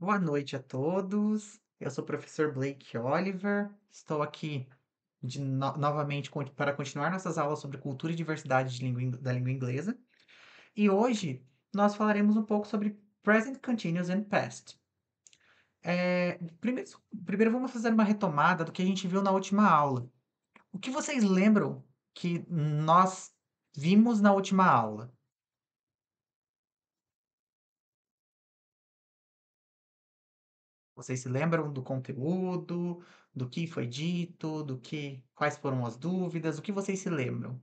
Boa noite a todos. Eu sou o professor Blake Oliver. Estou aqui novamente para continuar nossas aulas sobre cultura e diversidade da língua inglesa. E hoje nós falaremos um pouco sobre present continuous and past. Primeiro vamos fazer uma retomada do que a gente viu na última aula. O que vocês lembram que nós vimos na última aula? Vocês se lembram do conteúdo, do que foi dito, quais foram as dúvidas? O que vocês se lembram?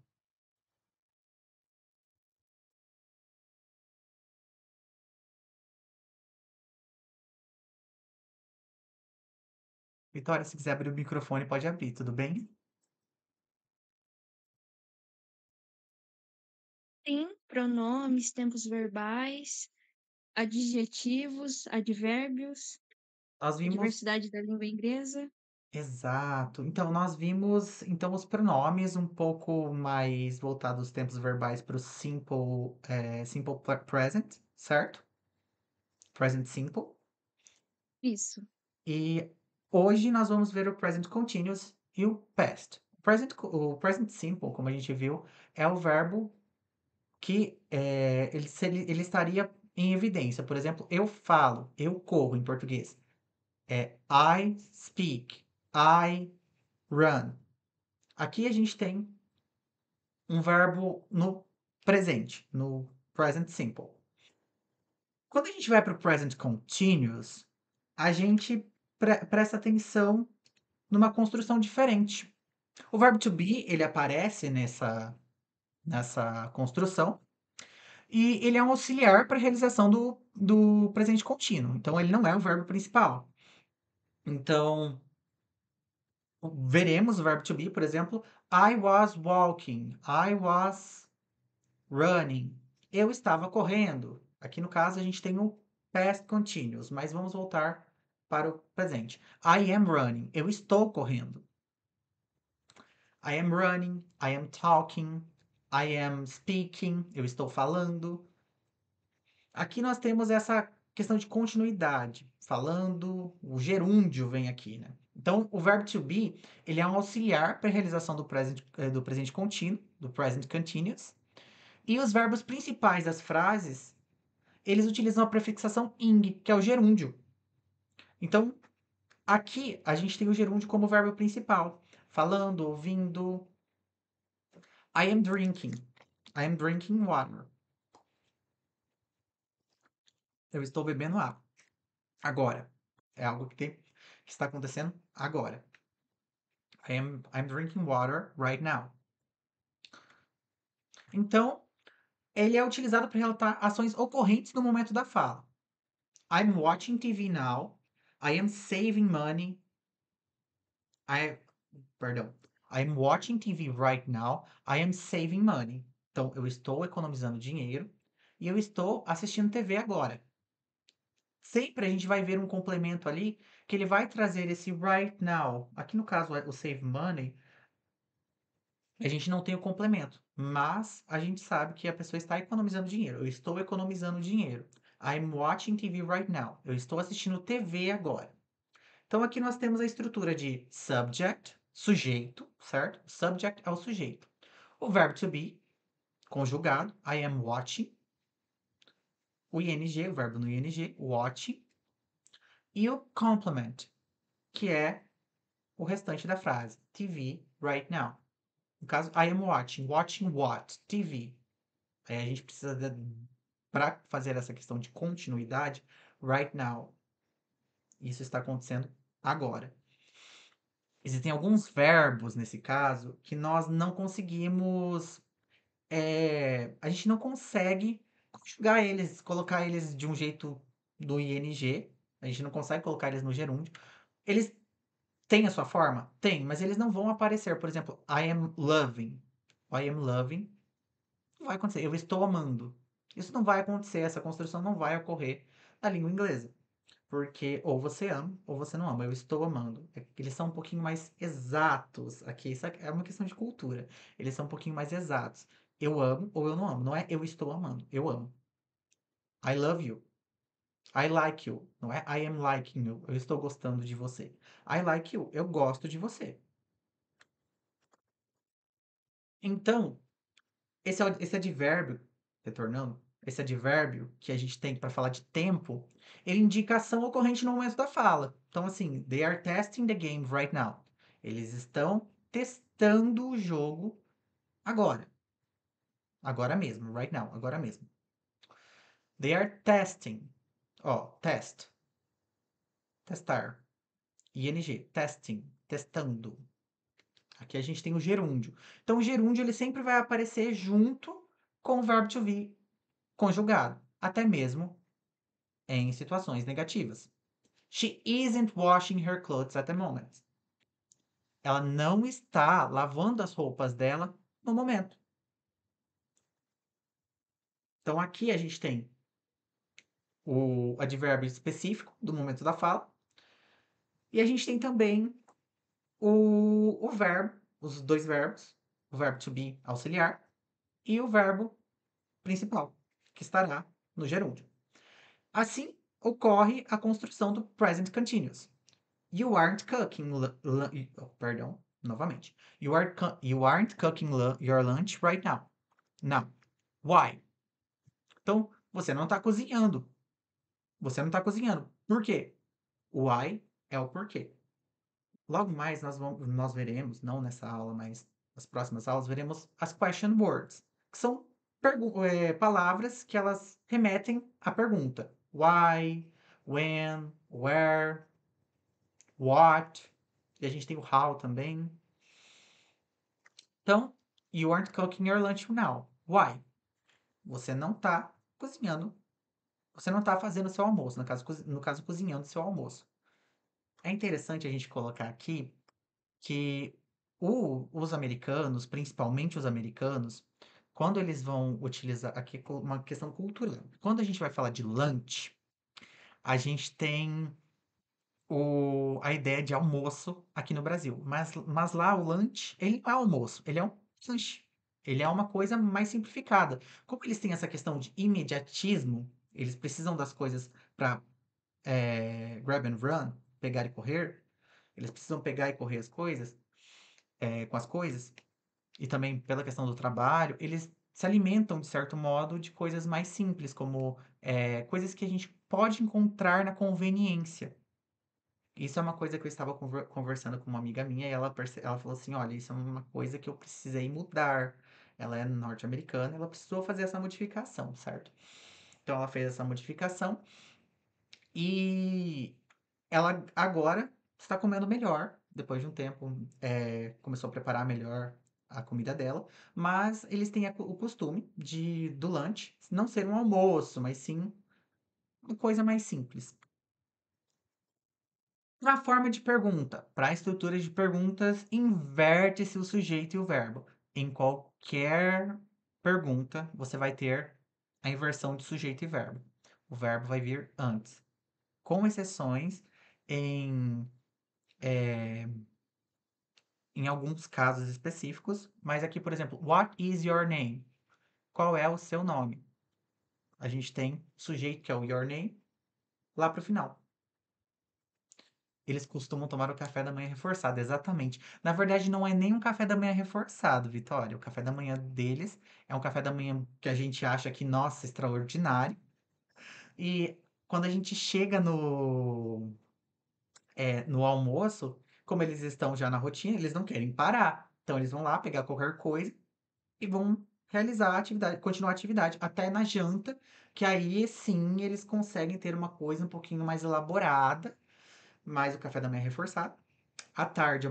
Vitória, se quiser abrir o microfone, pode abrir, tudo bem? Sim, pronomes, tempos verbais, adjetivos, advérbios, Nós a vimos, diversidade da língua inglesa. exato. Então, nós vimos os pronomes um pouco mais voltados aos tempos verbais para o present, certo? Present simple. Isso, E hoje nós vamos ver o present continuous e o past. O present simple, como a gente viu, é o verbo que ele estaria em evidência. Por exemplo, eu falo, eu corro em português. É I speak, I run. Aqui a gente tem um verbo no presente, no present simple. Quando a gente vai para o present continuous, a gente presta atenção numa construção diferente. O verbo to be, ele aparece nessa construção e ele é um auxiliar para a realização do presente contínuo. Então, ele não é o verbo principal. Então, veremos o verbo to be, por exemplo, I was walking, I was running. Eu estava correndo. Aqui no caso a gente tem o past continuous, mas vamos voltar para o presente. I am running. Eu estou correndo. I am running, I am talking, I am speaking. Eu estou falando. Aqui nós temos essa questão de continuidade, falando, o gerúndio vem aqui, né? Então, o verbo to be, ele é um auxiliar para a realização do presente contínuo, do present continuous. E os verbos principais das frases, eles utilizam a prefixação ing, que é o gerúndio. Então, aqui a gente tem o gerúndio como verbo principal, falando, ouvindo. I am drinking. I am drinking water. Eu estou bebendo água. Agora. É algo que está acontecendo agora. I'm drinking water right now. Então, ele é utilizado para relatar ações ocorrentes no momento da fala. I'm watching TV now. I am saving money. I, perdão. I'm watching TV right now. I am saving money. Então, eu estou economizando dinheiro e eu estou assistindo TV agora. Sempre a gente vai ver um complemento ali que ele vai trazer esse right now. Aqui no caso, o save money, a gente não tem o complemento, mas a gente sabe que a pessoa está economizando dinheiro. Eu estou economizando dinheiro. I'm watching TV right now. Eu estou assistindo TV agora. Então aqui nós temos a estrutura de subject, sujeito, certo? Subject é o sujeito. O verbo to be, conjugado, I am watching. O ing, o verbo no ing, watching. E o complement, que é o restante da frase. TV right now. No caso, I am watching. Watching what? TV. Aí a gente precisa, para fazer essa questão de continuidade, right now. Isso está acontecendo agora. Existem alguns verbos nesse caso que nós não conseguimos. A gente não consegue conjugar eles, colocar eles de um jeito do ing. A gente não consegue colocar eles no gerúndio. Eles têm a sua forma? Tem, mas eles não vão aparecer. Por exemplo, I am loving. I am loving. Não vai acontecer. Eu estou amando. Isso não vai acontecer. Essa construção não vai ocorrer na língua inglesa. Porque ou você ama ou você não ama. Eu estou amando. Eles são um pouquinho mais exatos aqui. Isso é uma questão de cultura. Eles são um pouquinho mais exatos. Eu amo ou eu não amo. Não é eu estou amando. Eu amo. I love you. I like you. Não é I am liking you. Eu estou gostando de você. I like you. Eu gosto de você. Então, esse advérbio, retornando, esse advérbio que a gente tem para falar de tempo, ele indica ação ocorrente no momento da fala. Então, assim, they are testing the game right now. Eles estão testando o jogo agora. Agora mesmo, right now, agora mesmo. They are testing. Ó, test. Testar. ING, testing, testando. Aqui a gente tem o gerúndio. Então, o gerúndio ele sempre vai aparecer junto com o verbo to be conjugado, até mesmo em situações negativas. She isn't washing her clothes at the moment. Ela não está lavando as roupas dela no momento. Então, aqui a gente tem o advérbio específico do momento da fala. E a gente tem também o verbo, os dois verbos, o verbo to be auxiliar e o verbo principal, que estará no gerúndio. Assim, ocorre a construção do present continuous. You aren't cooking, perdão, novamente. You aren't cooking your lunch right now. Não. Why? Então, você não está cozinhando. Você não está cozinhando. Por quê? Why é o porquê. Logo mais nós veremos, não nessa aula, mas nas próximas aulas, veremos as question words, que são palavras que elas remetem à pergunta. Why, when, where, what. E a gente tem o how também. Então, you aren't cooking your lunch now. Why? Você não está cozinhando. Você não está fazendo o seu almoço, no caso, cozinhando o seu almoço. É interessante a gente colocar aqui que os americanos, principalmente os americanos, quando eles vão utilizar aqui uma questão cultural. Quando a gente vai falar de lunch, a gente tem a ideia de almoço aqui no Brasil. Mas lá o lunch, ele não é almoço, ele é um lanche. Ele é uma coisa mais simplificada. Como eles têm essa questão de imediatismo, eles precisam das coisas para grab and run, pegar e correr. Eles precisam pegar e correr as coisas, com as coisas. E também pela questão do trabalho, eles se alimentam, de certo modo, de coisas mais simples, como coisas que a gente pode encontrar na conveniência. Isso é uma coisa que eu estava conversando com uma amiga minha e ela falou assim: olha, isso é uma coisa que eu precisei mudar. Ela é norte-americana, ela precisou fazer essa modificação, certo? Então ela fez essa modificação e ela agora está comendo melhor. Depois de um tempo, começou a preparar melhor a comida dela, mas eles têm o costume do lanche não ser um almoço, mas sim uma coisa mais simples. Na forma de pergunta, para a estrutura de perguntas, inverte-se o sujeito e o verbo. Em qualquer pergunta, você vai ter a inversão de sujeito e verbo. O verbo vai vir antes, com exceções em, eh, em alguns casos específicos, mas aqui, por exemplo, what is your name? Qual é o seu nome? A gente tem sujeito, que é o your name, lá para o final. Eles costumam tomar o café da manhã reforçado, exatamente. Na verdade, não é nem um café da manhã reforçado, Vitória. O café da manhã deles é um café da manhã que a gente acha que, nossa, extraordinário. E quando a gente chega no almoço, como eles estão já na rotina, eles não querem parar. Então, eles vão lá pegar qualquer coisa e vão realizar a atividade, continuar a atividade, até na janta, que aí sim eles conseguem ter uma coisa um pouquinho mais elaborada, mas o café da manhã é reforçado. À tarde,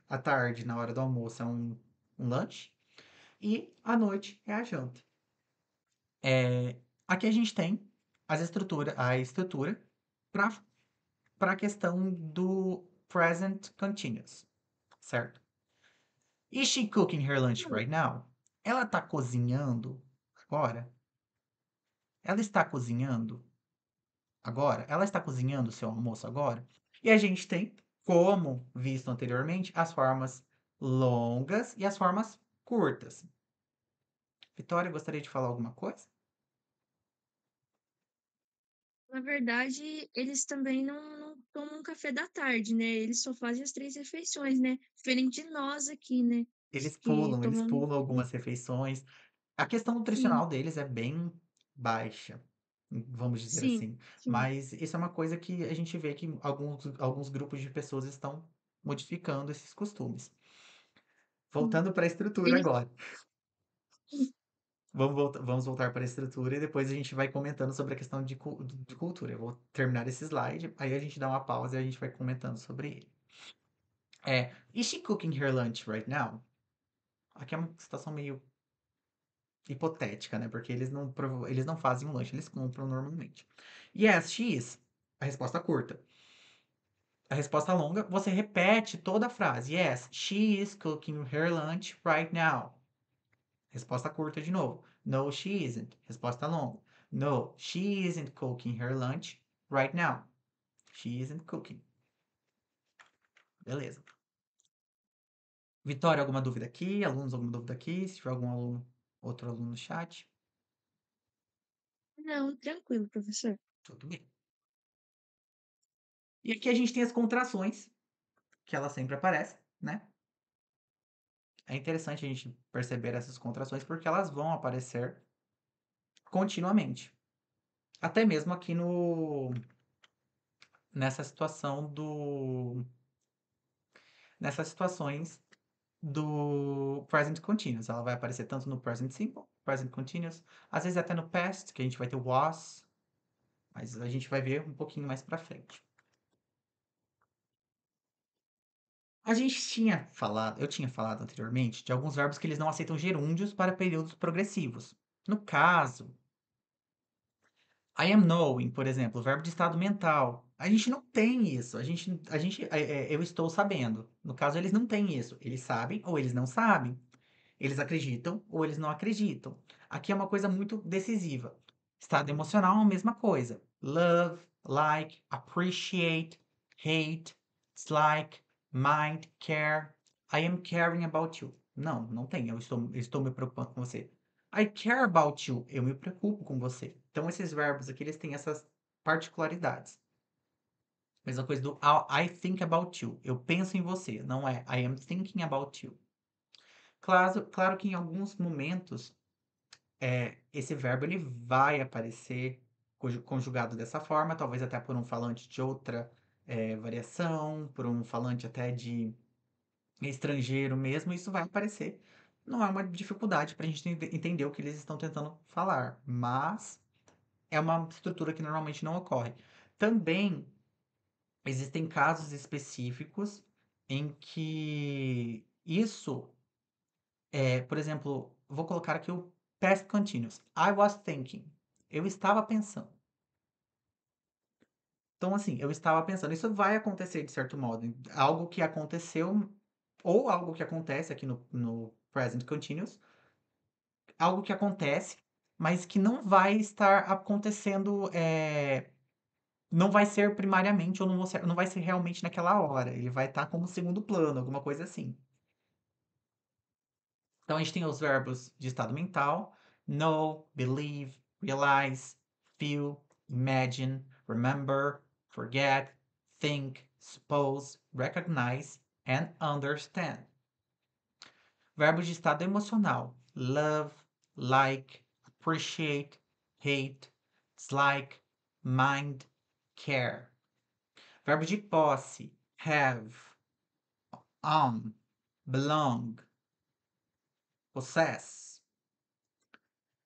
à tarde, na hora do almoço, é um lanche. E à noite é a janta. Aqui a gente tem a estrutura para a questão do present continuous, certo? Is she cooking her lunch right now? Ela está cozinhando agora? Ela está cozinhando agora? Ela está cozinhando o seu almoço agora? E a gente tem, como visto anteriormente, as formas longas e as formas curtas. Vitória, gostaria de falar alguma coisa? Na verdade, eles também não tomam café da tarde, né, eles só fazem as 3 refeições, né, diferente de nós aqui, né, que Eles tomamos pulam algumas refeições. A questão sim, nutricional deles é bem baixa, vamos dizer sim, assim. sim, Mas isso é uma coisa que a gente vê que alguns grupos de pessoas estão modificando esses costumes. sim. Voltando para a estrutura Eles agora. Vamos voltar para a estrutura e depois a gente vai comentando sobre a questão de cultura. Eu vou terminar esse slide, aí a gente dá uma pausa e a gente vai comentando sobre ele. Is she cooking her lunch right now? Aqui é uma situação meio hipotética, né? Porque eles não fazem um lanche, eles compram normalmente. Yes, she is. A resposta curta. A resposta longa, você repete toda a frase. Yes, she is cooking her lunch right now. Resposta curta de novo. No, she isn't. Resposta longa. No, she isn't cooking her lunch right now. She isn't cooking. Beleza. Vitória, alguma dúvida aqui? Alunos, alguma dúvida aqui? Se tiver algum aluno, outro aluno no chat, não, tranquilo, professor. tudo bem. E aqui a gente tem as contrações, que ela sempre aparece, né? É interessante a gente perceber essas contrações porque elas vão aparecer continuamente. Até mesmo aqui no nessa situação do nessas situações do present continuous. Ela vai aparecer tanto no present simple, present continuous, às vezes até no past, que a gente vai ter o was, mas a gente vai ver um pouquinho mais pra frente. Eu tinha falado anteriormente de alguns verbos que eles não aceitam gerúndios para períodos progressivos. No caso, I am knowing, por exemplo, o verbo de estado mental. A gente não tem isso. Eu estou sabendo. No caso, eles não têm isso. Eles sabem ou eles não sabem. Eles acreditam ou eles não acreditam. Aqui é uma coisa muito decisiva. Estado emocional é a mesma coisa. Love, like, appreciate, hate, dislike, mind, care. I am caring about you. Não, não tem. Eu estou me preocupando com você. I care about you. Eu me preocupo com você. Então, esses verbos aqui, eles têm essas particularidades. Mesma coisa do I think about you. Eu penso em você. Não é I am thinking about you. Claro que em alguns momentos, esse verbo ele vai aparecer conjugado dessa forma, talvez até por um falante de outra variação, por um falante até de estrangeiro mesmo, isso vai aparecer. Não é uma dificuldade para a gente entender o que eles estão tentando falar, mas é uma estrutura que normalmente não ocorre. Também existem casos específicos em que isso por exemplo, vou colocar aqui o past continuous. I was thinking. Eu estava pensando. Então, assim, eu estava pensando. Isso vai acontecer de certo modo. Algo que aconteceu, ou algo que acontece aqui no present continuous. Algo que acontece, mas que não vai estar acontecendo. Não vai ser primariamente, ou não vai ser realmente naquela hora. Ele vai estar como segundo plano, alguma coisa assim. Então, a gente tem os verbos de estado mental: know, believe, realize, feel, imagine, remember, forget, think, suppose, recognize and understand. Verbos de estado emocional: love, like, appreciate, hate, dislike, mind, care. Verbo de posse: have, own, belong, possess.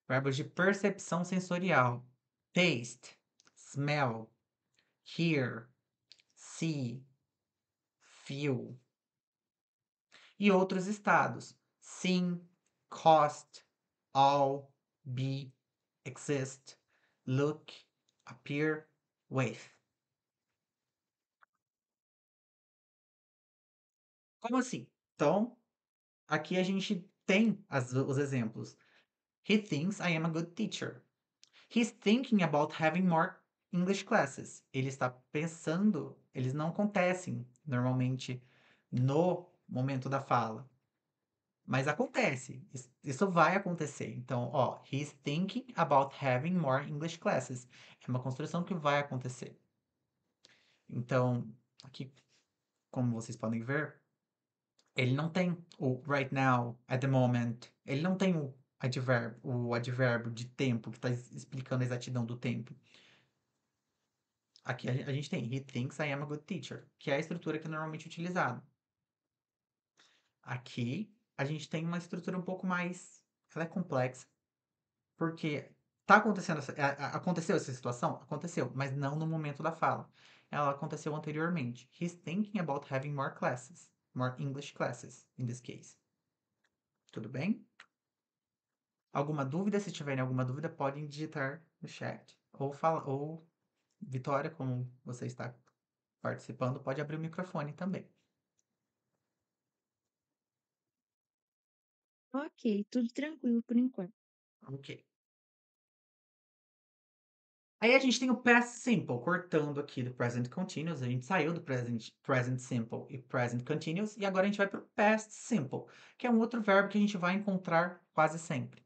Verbos de percepção sensorial: taste, smell, hear, see, feel. E outros estados: sing, cost, all, be, exist, look, appear, with. Como assim? Então, aqui a gente tem os exemplos. He thinks I am a good teacher. He's thinking about having more English classes. Ele está pensando, eles não acontecem normalmente no momento da fala. Mas acontece, isso vai acontecer. Então, ó, he's thinking about having more English classes. É uma construção que vai acontecer. Então, aqui, como vocês podem ver, ele não tem o right now, at the moment. Ele não tem o advérbio de tempo que está explicando a exatidão do tempo. Aqui a gente tem he thinks I am a good teacher, que é a estrutura que é normalmente utilizada. Aqui a gente tem uma estrutura um pouco mais, ela é complexa, porque tá acontecendo aconteceu essa situação? Aconteceu, mas não no momento da fala. Ela aconteceu anteriormente. He's thinking about having more classes, more English classes, in this case. Tudo bem? Alguma dúvida? Se tiverem alguma dúvida, podem digitar no chat. Ou Vitória, como você está participando, pode abrir o microfone também. Ok, tudo tranquilo por enquanto. Ok. Aí a gente tem o past simple, cortando aqui do present continuous. A gente saiu do present simple e present continuous. E agora a gente vai para o past simple, que é um outro verbo que a gente vai encontrar quase sempre.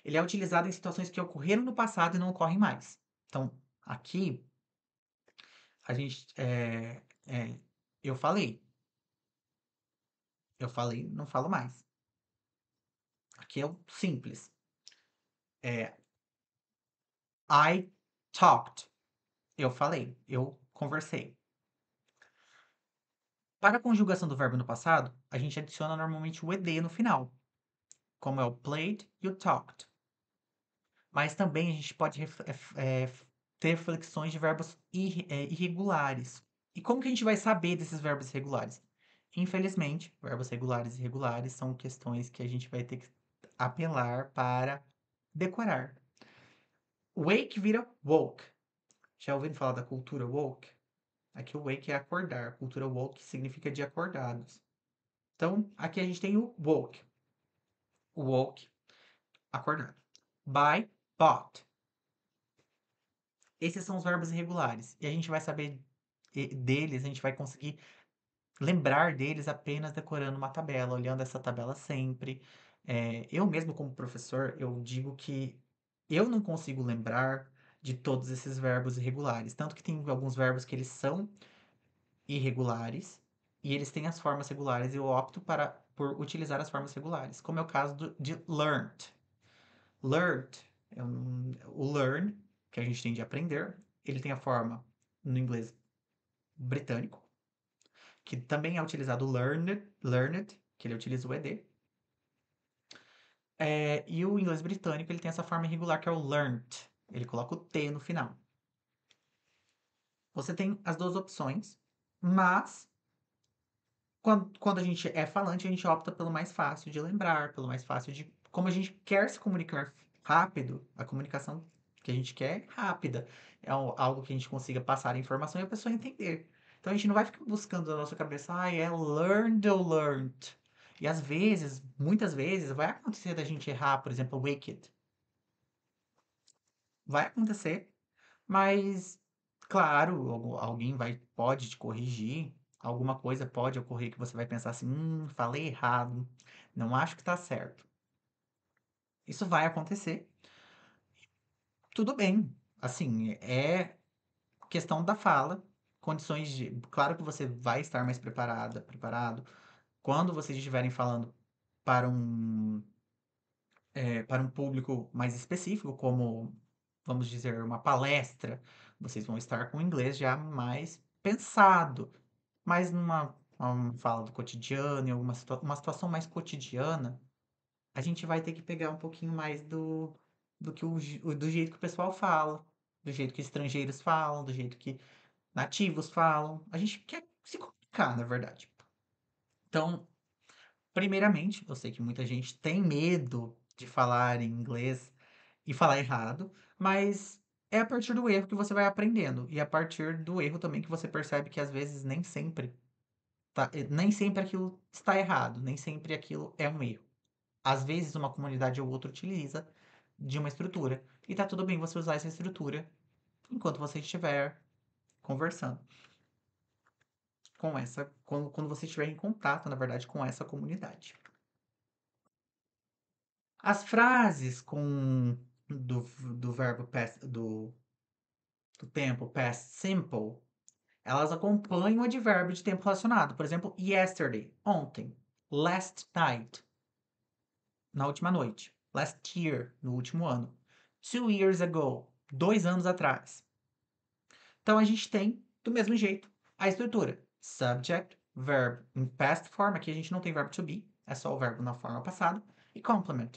Ele é utilizado em situações que ocorreram no passado e não ocorrem mais. Então, aqui, a gente... eu falei. Eu falei, não falo mais. Aqui é o simples. I talked. Eu falei, eu conversei. Para a conjugação do verbo no passado, a gente adiciona normalmente o ed no final, como é o played e o talked. Mas também a gente pode ter flexões de verbos irregulares. E como que a gente vai saber desses verbos irregulares? Infelizmente, verbos regulares e irregulares são questões que a gente vai ter que apelar para decorar. Wake vira woke. Já ouviram falar da cultura woke? Aqui o wake é acordar. A cultura woke significa de acordados. Então, aqui a gente tem o woke. O woke, acordar. Buy, bought. Esses são os verbos irregulares. E a gente vai saber deles, a gente vai conseguir lembrar deles apenas decorando uma tabela, olhando essa tabela sempre. Eu mesmo, como professor, eu digo que eu não consigo lembrar de todos esses verbos irregulares. Tanto que tem alguns verbos que eles são irregulares e eles têm as formas regulares e eu opto por utilizar as formas regulares, como é o caso de learned. Learned, o learn, que a gente tem de aprender, ele tem a forma no inglês britânico, que também é utilizado learned, que ele utiliza o ed. E o inglês britânico, ele tem essa forma irregular, que é o learnt. Ele coloca o T no final. Você tem as duas opções, mas quando a gente é falante, a gente opta pelo mais fácil de lembrar, pelo mais fácil de. Como a gente quer se comunicar rápido, a comunicação que a gente quer é rápida. É algo que a gente consiga passar a informação e a pessoa entender. Então a gente não vai ficar buscando na nossa cabeça, é learned ou learned. E às vezes, muitas vezes, vai acontecer da gente errar, por exemplo, wicked. Vai acontecer, mas, claro, alguém pode te corrigir, alguma coisa pode ocorrer que você vai pensar assim, falei errado, não acho que tá certo. Isso vai acontecer, tudo bem. Assim, é questão da fala, condições de. Claro que você vai estar mais preparado, quando vocês estiverem falando para um público mais específico, como, vamos dizer, uma palestra, vocês vão estar com o inglês já mais pensado. Mas uma fala do cotidiano, em uma situação mais cotidiana, a gente vai ter que pegar um pouquinho mais do que do jeito que o pessoal fala, do jeito que estrangeiros falam, do jeito que nativos falam. A gente quer se comunicar, na verdade. Então, primeiramente, eu sei que muita gente tem medo de falar em inglês e falar errado, mas é a partir do erro que você vai aprendendo. E a partir do erro também que você percebe que às vezes nem sempre aquilo está errado, nem sempre aquilo é um erro. Às vezes uma comunidade ou outra utiliza de uma estrutura. E tá tudo bem você usar essa estrutura enquanto você estiver conversando quando você estiver em contato, na verdade, com essa comunidade. As frases com do verbo past do tempo past simple, elas acompanham o advérbio de tempo relacionado. Por exemplo, yesterday, ontem. Last night, na última noite. Last year, no último ano. 2 years ago, 2 anos atrás. Então a gente tem, do mesmo jeito, a estrutura. Subject, verb em past form. Aqui a gente não tem verbo to be, é só o verbo na forma passada. E complement.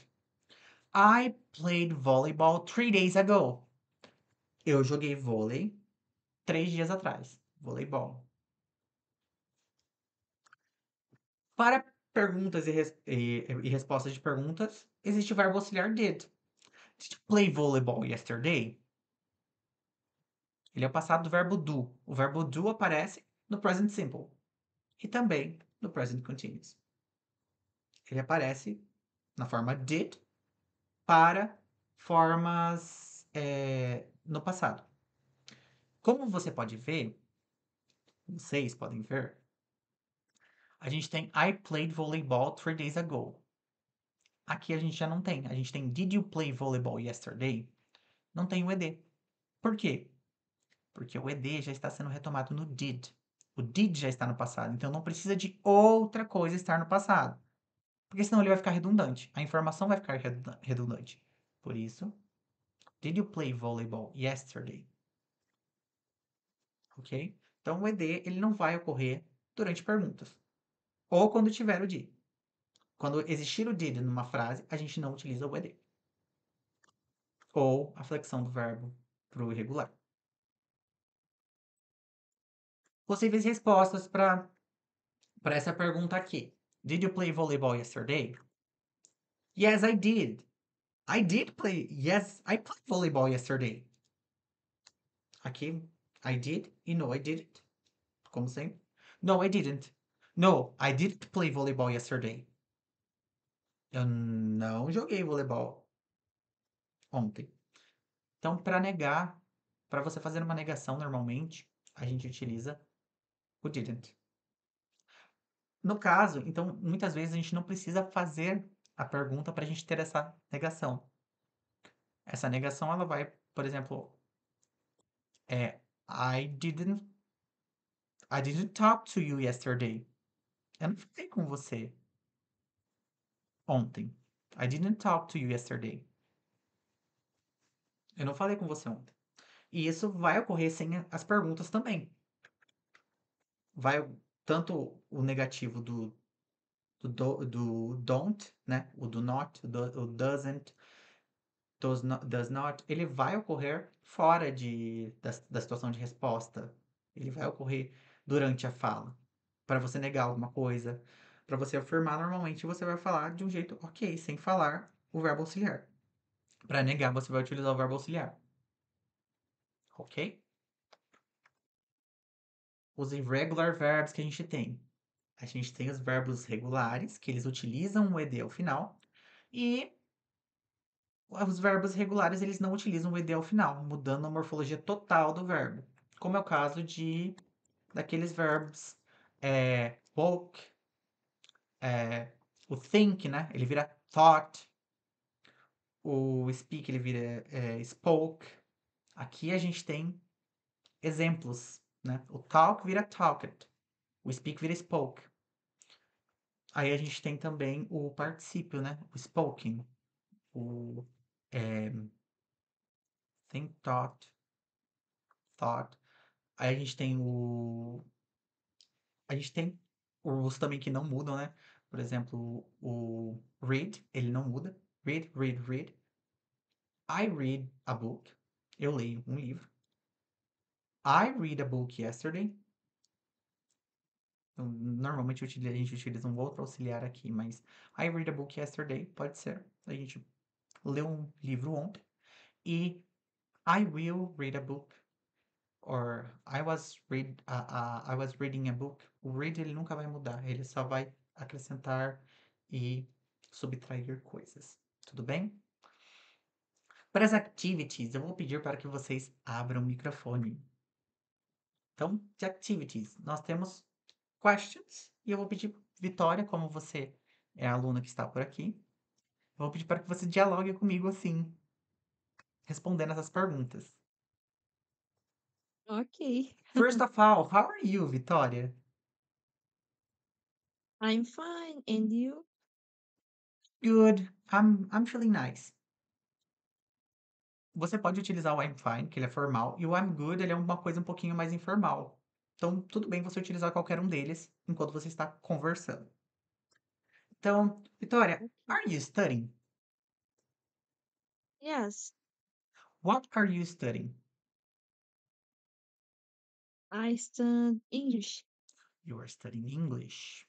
I played volleyball 3 days ago. Eu joguei vôlei 3 dias atrás. Voleibol. Para perguntas e respostas de perguntas, existe o verbo auxiliar did. Did you play volleyball yesterday? Ele é o passado do verbo do. O verbo do aparece no present simple e também no present continuous. Ele aparece na forma did para formas no passado. Como você pode ver, vocês podem ver, a gente tem I played volleyball 3 days ago. Aqui a gente já não tem. A gente tem Did you play volleyball yesterday? Não tem o ED. Por quê? Porque o ED já está sendo retomado no did. O did já está no passado, então não precisa de outra coisa estar no passado. Porque senão ele vai ficar redundante. A informação vai ficar redundante. Por isso, did you play volleyball yesterday? Ok? Então o ED ele não vai ocorrer durante perguntas. Ou quando tiver o did. Quando existir o did numa frase, a gente não utiliza o ED. Ou a flexão do verbo para o irregular. Possíveis respostas para essa pergunta aqui. Did you play volleyball yesterday? Yes, I did. I did play. Yes, I played volleyball yesterday. Aqui, I did e no, I didn't. Como sempre. No, I didn't. No, I didn't play volleyball yesterday. Eu não joguei voleibol ontem. Então, para negar, para você fazer uma negação normalmente, a gente utiliza o didn't. No caso, então, muitas vezes a gente não precisa fazer a pergunta para a gente ter essa negação. Essa negação, ela vai, por exemplo, I didn't talk to you yesterday. Eu não falei com você ontem. I didn't talk to you yesterday. Eu não falei com você ontem. E isso vai ocorrer sem as perguntas também. Vai tanto o negativo do don't, né? O do not, o doesn't, does not, ele vai ocorrer fora da situação de resposta. Ele vai ocorrer durante a fala. Para você negar alguma coisa, para você afirmar, normalmente você vai falar de um jeito ok, sem falar o verbo auxiliar. Para negar, você vai utilizar o verbo auxiliar. Ok? Os irregular verbs que a gente tem. A gente tem os verbos regulares, que eles utilizam o ed ao final, e os verbos regulares, eles não utilizam o ed ao final, mudando a morfologia total do verbo. Como é o caso daqueles verbos woke, o think, né? Ele vira thought, o speak, ele vira spoke. Aqui a gente tem exemplos, né? O talk vira talked, o speak vira spoke. Aí a gente tem também o particípio, né? O spoken, o think, thought. Aí a gente tem a gente tem os também que não mudam, né? Por exemplo, o read, ele não muda. Read, read, read. I read a book. Eu leio um livro. I read a book yesterday. Então, normalmente a gente utiliza um outro auxiliar aqui, mas I read a book yesterday pode ser. A gente leu um livro ontem. E I will read a book. Or I was reading a book. O read ele nunca vai mudar, ele só vai acrescentar e subtrair coisas. Tudo bem? Para as activities, eu vou pedir para que vocês abram o microfone. Então, de activities, nós temos questions e eu vou pedir Vitória, como você é a aluna que está por aqui, Vou pedir para que você dialogue comigo assim, respondendo essas perguntas. Ok. First of all, how are you, Vitória? I'm fine, and you? Good. I'm feeling nice. Você pode utilizar o I'm fine, que ele é formal, e o I'm good, ele é uma coisa um pouquinho mais informal. Então, tudo bem você utilizar qualquer um deles enquanto você está conversando. Então, Vitória, Ok. are you studying? Yes, What are you studying? I study English. You are studying English.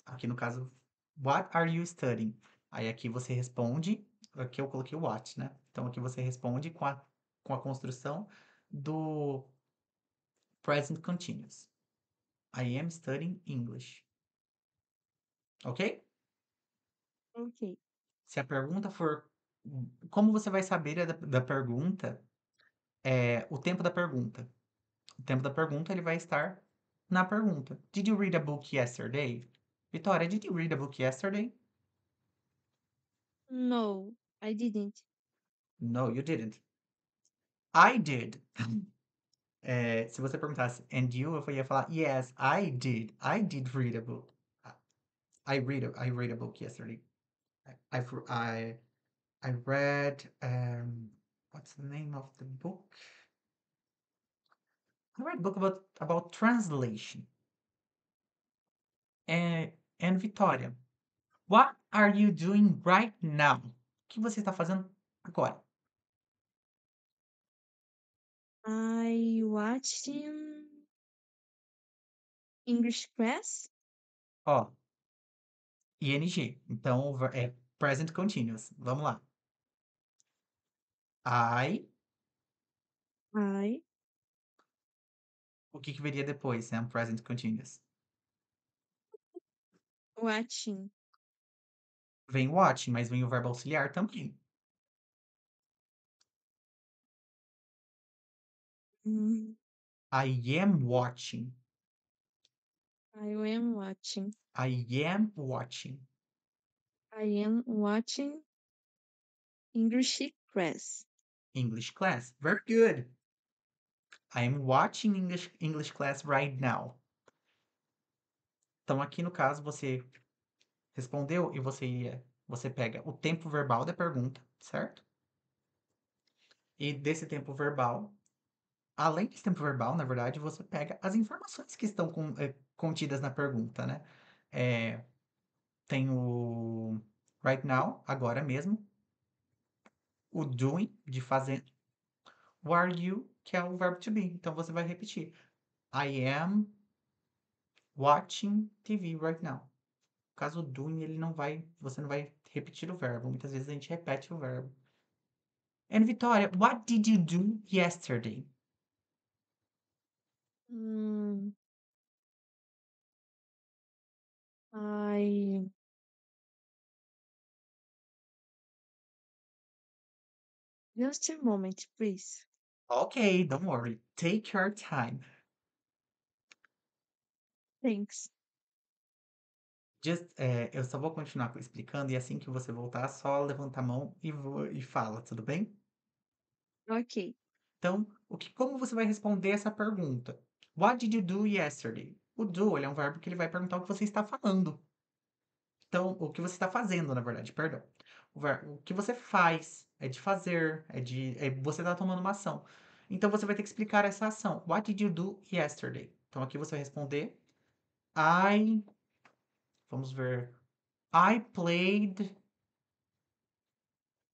Aqui no caso, what are you studying? Aí aqui você responde, aqui eu coloquei o what, né? Então aqui você responde com a construção do present continuous. I am studying English. Ok? Ok. Se a pergunta for. Como você vai saber da pergunta? É o tempo da pergunta. O tempo da pergunta ele vai estar na pergunta. Did you read a book yesterday? Vitória, did you read a book yesterday? No, I didn't. No, you didn't. I did. Se você perguntasse, and you, eu ia falar, yes, I did. I did read a book. I read a book yesterday. I, I, I read, what's the name of the book? I read a book about translation. And Vitória, what are you doing right now? O que você está fazendo agora? I watched English class. Ó, ing. Então, é present continuous. Vamos lá. I, I o que viria depois, né? Present continuous. watching. Vem watching, mas vem o verbo auxiliar também. Mm, I am watching. I am watching. I am watching. I am watching English class. English class. Very good. I am watching English class right now. Então, aqui no caso, você respondeu e você pega o tempo verbal da pergunta, certo? E desse tempo verbal, além desse tempo verbal, na verdade, você pega as informações que estão contidas na pergunta, né? É, tem o right now, agora mesmo, o doing, de fazer, o are you, que é o verbo to be. Então você vai repetir. I am watching TV right now. No caso, o doing, você não vai repetir o verbo. Muitas vezes a gente repete o verbo. And Vitória, what did you do yesterday? Mm, I just a moment, please. Okay, don't worry. Take your time. Thanks. Eu só vou continuar explicando e assim que você voltar, só levanta a mão e fala, tudo bem? Ok. Então, como você vai responder essa pergunta? What did you do yesterday? O do, ele é um verbo que ele vai perguntar o que você está falando. Então, o que você está fazendo, na verdade, perdão. O que você faz é de fazer, você está tomando uma ação. Então, você vai ter que explicar essa ação. What did you do yesterday? Então, aqui você vai responder I, vamos ver. I played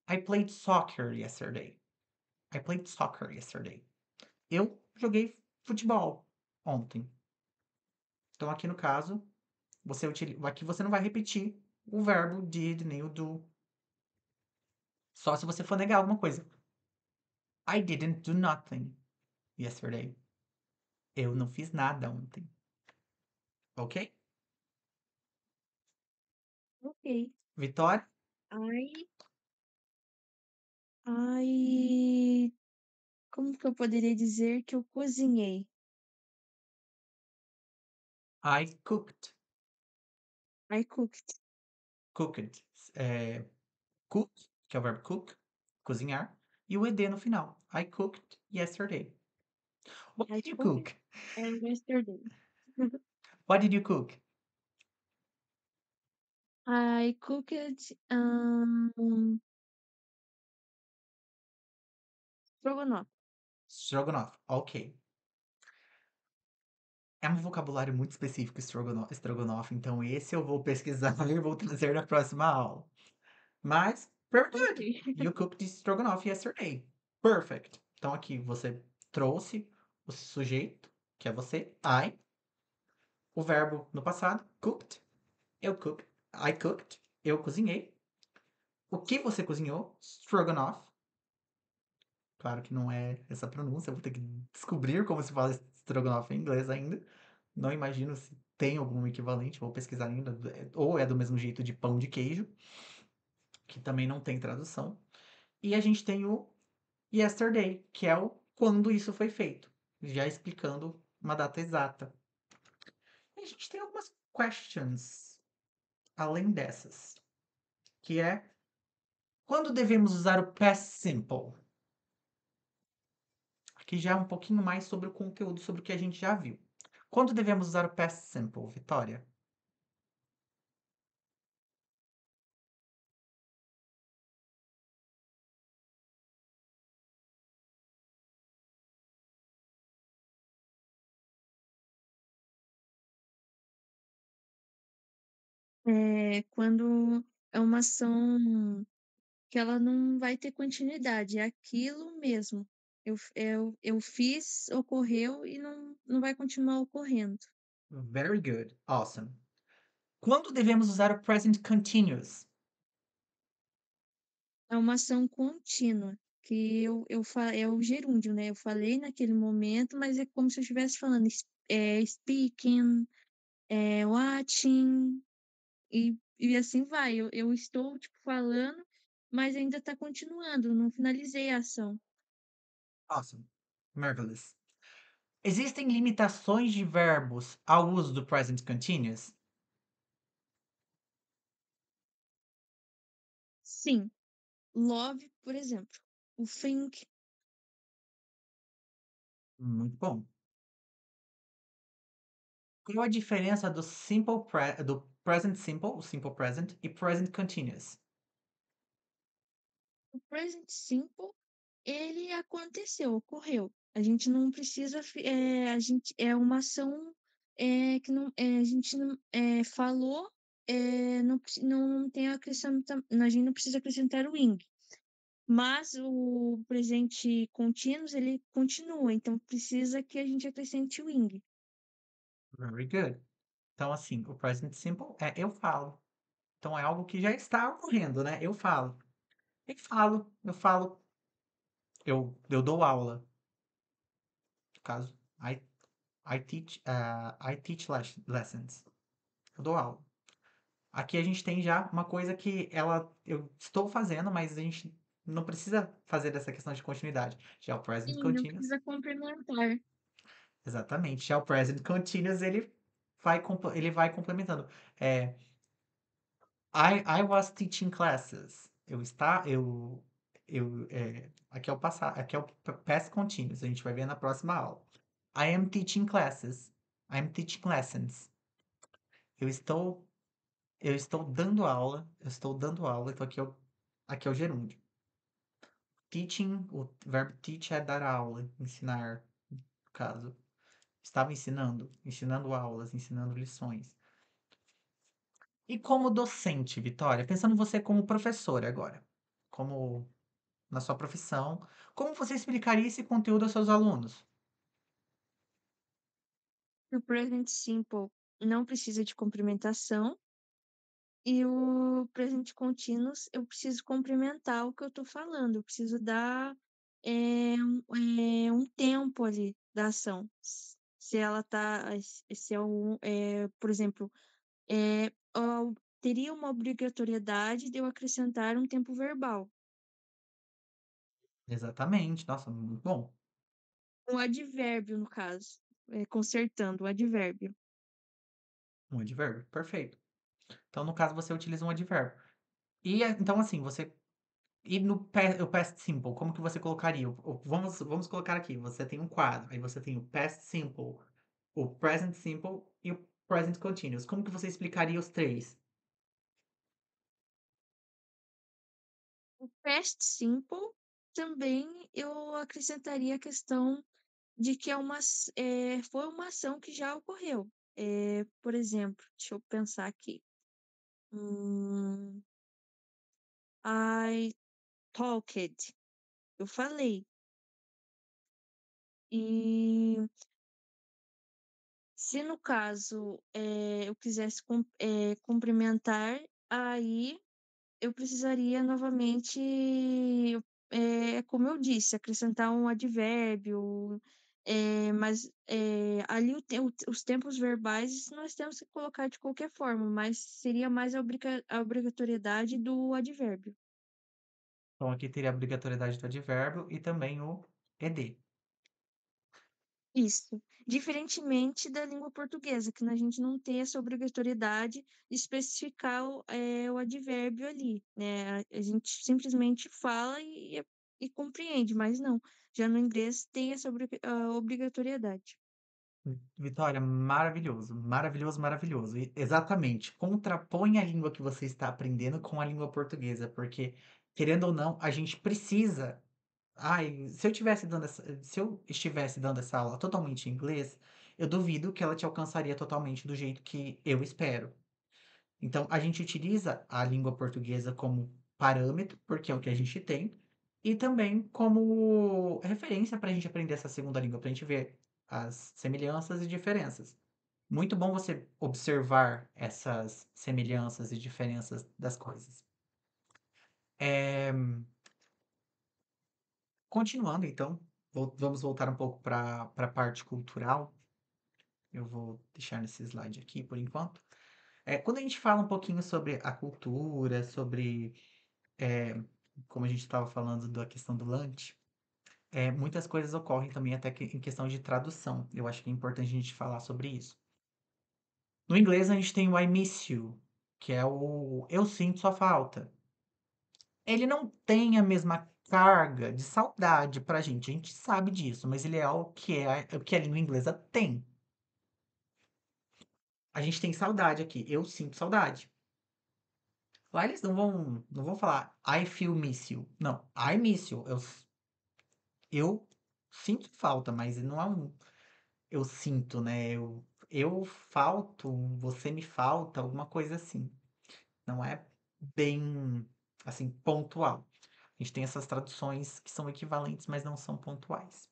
I played soccer yesterday. I played soccer yesterday. Eu joguei futebol ontem. Então, aqui no caso, aqui você não vai repetir o verbo did nem o do. Só se você for negar alguma coisa. I didn't do nothing yesterday. Eu não fiz nada ontem. Ok? Ok. Vitória? I, I, como que eu poderia dizer que eu cozinhei? I cooked. I cooked. Cooked. cook, que é o verbo cook, cozinhar, e o ed no final. I cooked yesterday. What I did you cooked cook? yesterday. What did you cook? I cooked stroganoff. Stroganoff. Ok. É um vocabulário muito específico, estrogonofe, então esse eu vou pesquisar e vou trazer na próxima aula. Mas, very good. Ok. You cooked stroganoff yesterday. Perfect. Então aqui você trouxe o sujeito, que é você, I, o verbo no passado, cooked, eu cooked, I cooked, eu cozinhei. O que você cozinhou? Stroganoff. Claro que não é essa pronúncia, eu vou ter que descobrir como se fala stroganoff em inglês ainda. Não imagino se tem algum equivalente, vou pesquisar ainda. Ou é do mesmo jeito de pão de queijo, que também não tem tradução. E a gente tem o yesterday, que é o quando isso foi feito, já explicando uma data exata. E a gente tem algumas questions além dessas, que é quando devemos usar o past simple? Aqui já é um pouquinho mais sobre o conteúdo, sobre o que a gente já viu. Quando devemos usar o past simple, Vitória? Quando é uma ação que ela não vai ter continuidade, é aquilo mesmo. Eu fiz, ocorreu e não vai continuar ocorrendo. Very good. Awesome. Quando devemos usar o present continuous? É uma ação contínua, que é o gerúndio, né? Eu falei naquele momento, mas é como se eu estivesse falando speaking, watching, e assim vai. Eu estou, tipo, falando, mas ainda está continuando, não finalizei a ação. Awesome. Marvelous. Existem limitações de verbos ao uso do present continuous? Sim, love, por exemplo. O think, Muito bom. Qual a diferença do present simple, o simple present, e present continuous? o present simple, ele aconteceu, ocorreu. A gente não precisa, a gente é uma ação que não, a gente não falou, não tem acrescenta, a gente não precisa acrescentar o ing. Mas o presente contínuo, ele continua, então precisa que a gente acrescente o ing. Very good. Então, assim, o present simple é eu falo. Então, é algo que já está ocorrendo, né? Eu falo. Eu dou aula. No caso, I teach lessons. Eu dou aula. Aqui a gente tem já uma coisa que eu estou fazendo, mas a gente não precisa fazer dessa questão de continuidade. Já o present Sim, não continuous, precisa complementar. exatamente. Já o present continuous, ele vai complementando. É, I was teaching classes. Aqui é o passado, aqui é o past continuous. A gente vai ver na próxima aula. I am teaching classes. I am teaching lessons. Eu estou, eu estou dando aula. Eu estou dando aula. Então aqui é o gerúndio. Teaching, o verbo teach é dar aula, ensinar, no caso. Estava ensinando aulas, ensinando lições. E como docente, Vitória, pensando você como professora agora, como na sua profissão, como você explicaria esse conteúdo aos seus alunos? O present simple não precisa de complementação. E o presente continuous, eu preciso complementar o que eu estou falando, eu preciso dar um tempo ali da ação. Se ela tá, se é por exemplo, teria uma obrigatoriedade de eu acrescentar um tempo verbal. Exatamente, nossa, muito bom. Um advérbio, no caso, consertando o advérbio. Um advérbio, perfeito. Então, no caso, você utiliza um advérbio. Então, assim, você E no o past simple, como que você colocaria? Vamos colocar aqui, você tem um quadro, aí você tem o past simple, o present simple e o present continuous. Como que você explicaria os 3? O past simple também eu acrescentaria a questão de que foi uma ação que já ocorreu. Por exemplo, deixa eu pensar aqui. Hum, I talked. Eu falei. E se no caso, eu quisesse complementar, aí eu precisaria novamente, como eu disse, acrescentar um advérbio, mas, ali os tempos verbais nós temos que colocar de qualquer forma, mas seria mais a obrigatoriedade do advérbio. Então aqui teria a obrigatoriedade do advérbio e também o ed. Isso. Diferentemente da língua portuguesa, que a gente não tem essa obrigatoriedade de especificar o advérbio ali, né? A gente simplesmente fala e compreende, mas não. Já no inglês tem essa obrigatoriedade. Vitória, maravilhoso, maravilhoso, maravilhoso. E exatamente, contrapõe a língua que você está aprendendo com a língua portuguesa, porque, querendo ou não, a gente precisa. Ai, se eu estivesse dando essa aula totalmente em inglês, eu duvido que ela te alcançaria totalmente do jeito que eu espero. Então, a gente utiliza a língua portuguesa como parâmetro, porque é o que a gente tem, e também como referência para a gente aprender essa segunda língua, para a gente ver as semelhanças e diferenças. Muito bom você observar essas semelhanças e diferenças das coisas. É, continuando, então, vamos voltar um pouco para a parte cultural. Eu vou deixar nesse slide aqui por enquanto. Quando a gente fala um pouquinho sobre a cultura, sobre como a gente estava falando da questão do lunch, muitas coisas ocorrem também até que em questão de tradução. Eu acho que é importante a gente falar sobre isso. No inglês a gente tem o I miss you, que é o eu sinto sua falta. Ele não tem a mesma carga de saudade pra gente, a gente sabe disso, mas ele é o que a língua inglesa tem. A gente tem saudade aqui, eu sinto saudade. Lá eles não vão falar I feel miss you. Não, I miss you. Eu sinto falta, mas não é um eu sinto, né? Eu falto, você me falta, alguma coisa assim. Não é bem, assim, pontual. A gente tem essas traduções que são equivalentes, mas não são pontuais.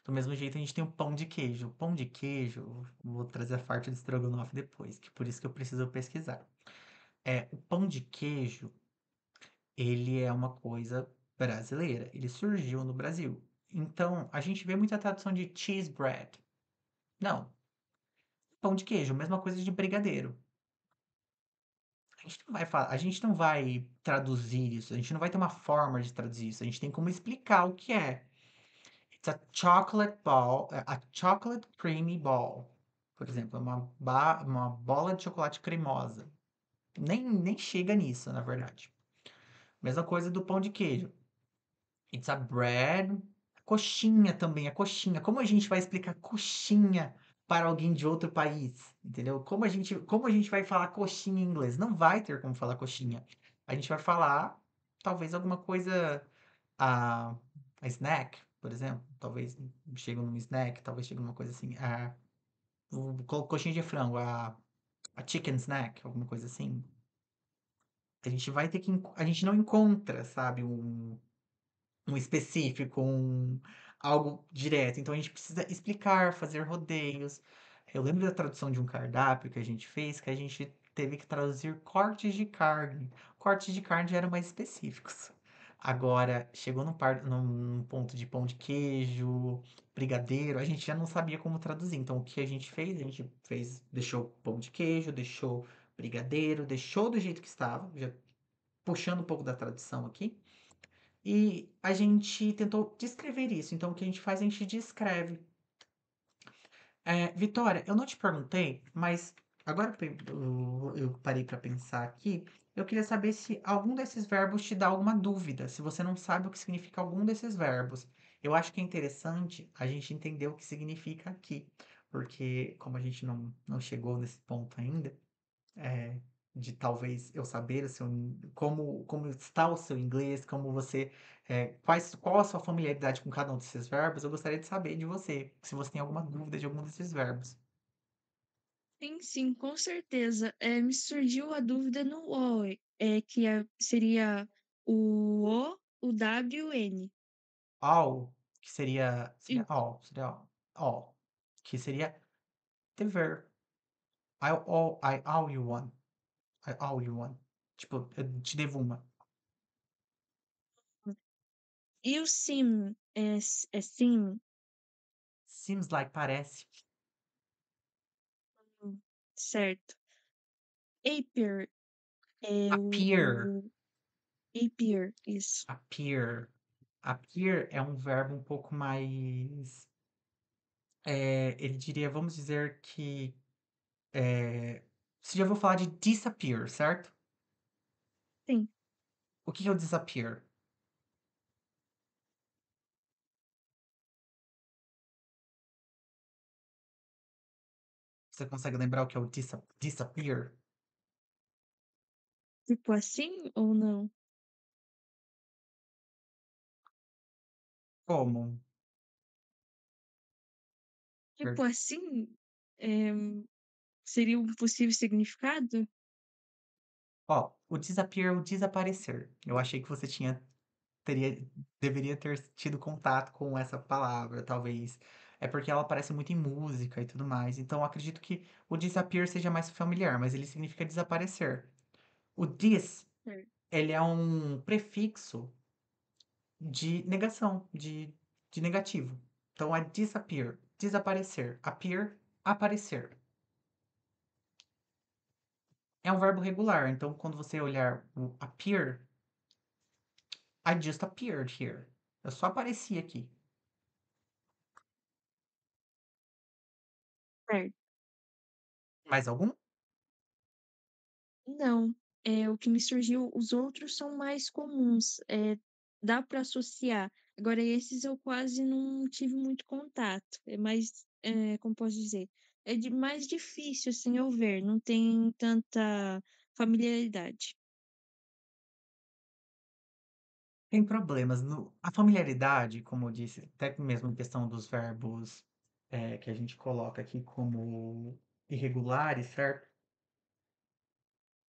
Do mesmo jeito, a gente tem o pão de queijo. Pão de queijo, vou trazer a parte do estrogonofe depois, que por isso que eu preciso pesquisar. O pão de queijo, ele é uma coisa brasileira. Ele surgiu no Brasil. Então, a gente vê muita tradução de cheese bread. Não, pão de queijo, mesma coisa de brigadeiro. A gente não vai traduzir isso, a gente não vai ter uma forma de traduzir isso, a gente tem como explicar o que é. It's a chocolate ball, a chocolate creamy ball. Por exemplo, é uma bola de chocolate cremosa. Nem chega nisso, na verdade. Mesma coisa do pão de queijo. It's a bread. Coxinha também, a coxinha. Como a gente vai explicar coxinha para alguém de outro país? Entendeu? Como a gente vai falar coxinha em inglês? Não vai ter como falar coxinha. A gente vai falar, talvez, alguma coisa. A, a snack, por exemplo. Talvez chegue num snack, talvez chegue numa coisa assim. Coxinha de frango, a chicken snack, alguma coisa assim. A gente vai ter que. A gente não encontra, sabe, um específico, algo direto. Então a gente precisa explicar, fazer rodeios. Eu lembro da tradução de um cardápio que a gente fez, que a gente teve que traduzir cortes de carne. Cortes de carne já eram mais específicos. Agora, chegou num ponto de pão de queijo, brigadeiro, a gente já não sabia como traduzir. Então, o que a gente fez? A gente fez, deixou pão de queijo, deixou brigadeiro, deixou do jeito que estava, já puxando um pouco da tradução aqui. E a gente tentou descrever isso. Então, o que a gente faz, a gente descreve. Vitória, eu não te perguntei, mas agora eu parei para pensar aqui. eu queria saber se algum desses verbos te dá alguma dúvida, se você não sabe o que significa algum desses verbos. Eu acho que é interessante a gente entender o que significa aqui, porque como a gente não chegou nesse ponto ainda, eh, de talvez eu saber o seu como está o seu inglês, como você, qual a sua familiaridade com cada um desses verbos, eu gostaria de saber de você, se você tem alguma dúvida de algum desses verbos. Sim, sim, com certeza. Me surgiu a dúvida no O, que seria o W e o N. All, que seria Isso. all, que seria dever. I owe you one. I owe you one. Tipo, eu te devo uma. E o sim, é sim? Seems like parece. Certo. Appear é Appear. o appear, isso. Appear. Appear é um verbo um pouco mais. Ele diria, vamos dizer que. Você já ouviu falar de disappear, certo? Sim. O que é o disappear? Você consegue lembrar o que é o disappear? Tipo assim ou não? Como? Tipo assim, eh, seria um possível significado? Ó, o disappear é o desaparecer. Eu achei que você teria deveria ter tido contato com essa palavra, talvez. É porque ela aparece muito em música e tudo mais. Então, eu acredito que o disappear seja mais familiar, mas ele significa desaparecer. O dis, Certo. ele é um prefixo de negação, de negativo. Então, é disappear, desaparecer. Appear, aparecer. É um verbo regular. Então, quando você olhar o appear, I just appeared here. Eu só apareci aqui. Certo. Mais algum? Não, o que me surgiu, os outros são mais comuns, dá para associar. Agora esses eu quase não tive muito contato, é mais, como posso dizer, é de mais difícil, assim, eu ver, não tem tanta familiaridade. Tem problemas. A familiaridade, como eu disse, até mesmo em questão dos verbos que a gente coloca aqui como irregulares, certo?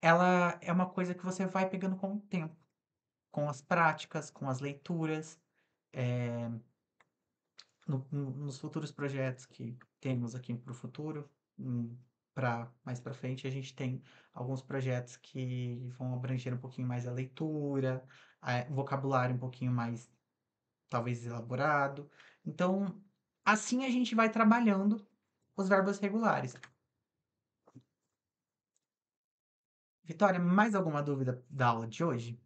Ela é uma coisa que você vai pegando com o tempo, com as práticas, com as leituras. eh, nos futuros projetos que temos aqui para o futuro, para mais para frente, a gente tem alguns projetos que vão abranger um pouquinho mais a leitura, um vocabulário um pouquinho mais talvez elaborado. Então, assim a gente vai trabalhando os verbos regulares. Vitória, mais alguma dúvida da aula de hoje?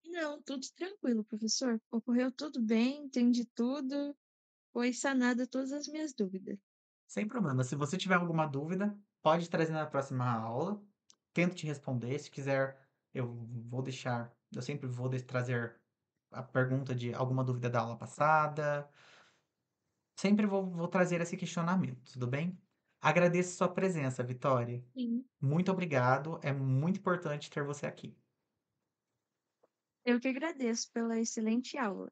Não, tudo tranquilo, professor. Ocorreu tudo bem, entendi tudo, foi sanada todas as minhas dúvidas. Sem problema. Se você tiver alguma dúvida, pode trazer na próxima aula. Tento te responder. Se quiser, eu sempre vou trazer a pergunta de alguma dúvida da aula passada. Sempre vou trazer esse questionamento, tudo bem? Agradeço sua presença, Vitória. Sim. Muito obrigado. É muito importante ter você aqui. Eu que agradeço pela excelente aula.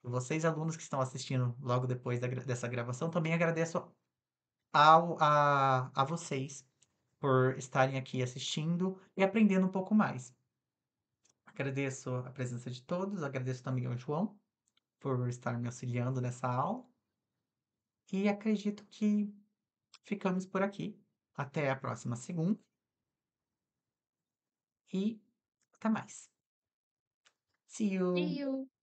Vocês, alunos que estão assistindo logo depois dessa gravação, também agradeço a vocês por estarem aqui assistindo e aprendendo um pouco mais. Agradeço a presença de todos, agradeço também ao João por estar me auxiliando nessa aula e acredito que ficamos por aqui. Até a próxima segunda e até mais. See See you! you.